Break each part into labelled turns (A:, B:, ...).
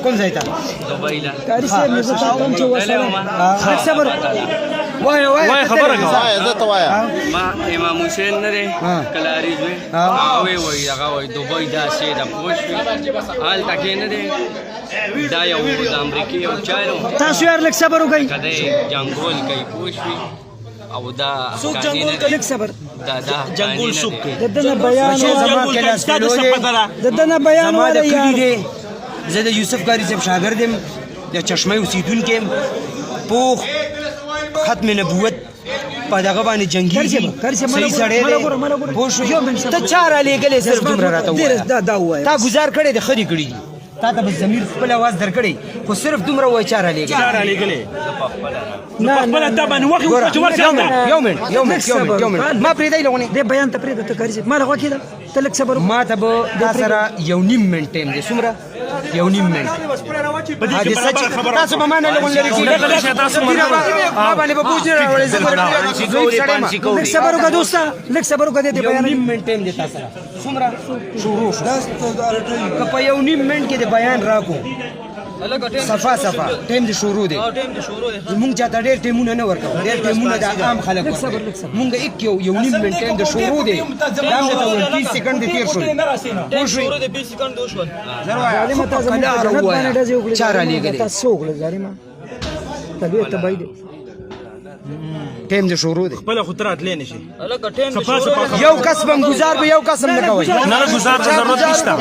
A: कोण जायचा
B: وای خبره کوه
C: ما امام حسین نه دی کلاری زوی وای وای هغه وای دوبۍ دا شی د پوښوي هلته کې نه دی دا یو د امریکې یو چایو
A: تاسو یار لږ صبر وکړئ
C: کده جنگول کوي پوښوي او دا
A: څوک جنگول کوي لږ صبر
C: دا جنگول څوک کوي
A: ددنه بیان ددنه بیان ولا یار زه د یوسف قاری صاحب شاګرد یم د چشمه اوسیدونکی یم پوخ ختم نبوت په دغه باندې جنگي صحیح سړی دی پوه شو ته چا رالیږلی صرف دومره راته ووایه تا ګزار کړی دی ښه دې کړي دي تا ته به ضمیر خپل اواز درکړی خو صرف دومره وایه چا رالیږلی یو منټ ما پرېږدی لغونې دې بیان ته پرېږده ته کاري صاحب ما له غوږ کېده ته لږ صبر ما ته به تا سره 1.5 منټ ټایم دی څومره 1.5 منټ تاسو به ما نه لغون لرې ما باندې به بوج نه راوړئ لږ صبر وکړه دوسته لږ صبر وکړه دې بیان 1.5 منټ ټایم دی تا سره څومره شروع شو که په 1.5 منټ کې د بیان راکو صفا ټایم دې شروع دی مونږ چاته ډېر ټایمونه نه ورکوو ډېر ټایمونه د عام خلک مونږ 1.5 منټ ټایم د شروع دی دا هم درته ووایم 30 سکنډ دې تېر شول پوه شوې چا رالیږلی ټایم دې شروع دی
B: خپله خو ته راتلی نه شي
A: یو کس به ګزار به یو کس هم نه کوئ
B: نه گزار ته ضرورت نشته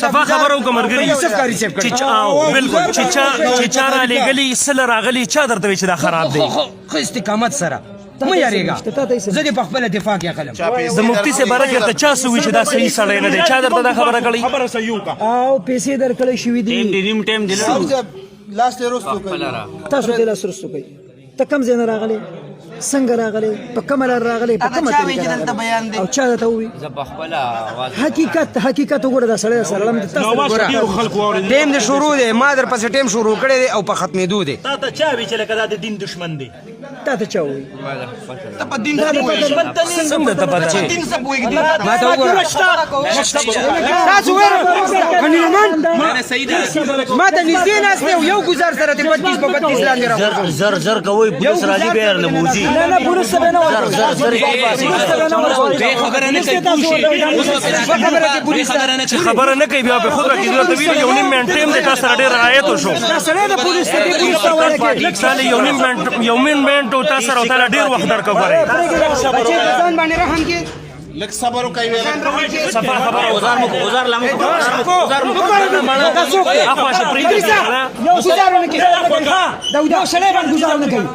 B: صفا خبره وکړه ملګري
A: یوسف قاری صاحب
B: بالکل چې چا رالیږلي څه له راغلي چا درته وایي چې دا خراب دی
A: ښه استقامت سره مه یارېږه زه دې په خپله دفاع کې اخلم
B: د مفتي صاحب باره کې درته چا څه وایي چې دا صحیح سړی نه دی چا درته دا خبره کړې
A: او پیسې درکړی شوي دي تاسو دې لاس رستو کوئ ته کوم ځای نه راغلی څنګه راغلی په کومه لار راغلی په کومه طریقه راغلی او چا درته ووایي حقیقت وګوره دا سړی سره ټایم دې شروع دی ما در پسې ټایم شروع کړی دی او په ختمېدو دی
B: تا ته چا وایي چې لکه دا د دین دشمن دی
A: تا ته چا وایي
B: څنګه ته پته چې
A: ما ته وګوره تاسو ویره ما ته نږدې ناست دی یو ګزار سره دې 32 په 32 لاندې راغورځوم
B: زر کوئ پولیس راځي بیا نه موځي
A: نه پولیس به نه ورکوي
B: خبره نه کوي بیا به خود راکړي درته ویل 1.5 منټ ټایم دی تاسو سره ډېر رعایت وشو ساله 1.5 منټ او تاسو سره ورته ډېر وخت درکړ
A: ځان باندې رحم کې
D: لک صبر وکړئ
B: صفا خبره گزار لامو
A: تاسو
B: اخوا شي پریږدي
A: یو گزار نه کوي دا یو شلې باندې گزار نه کوي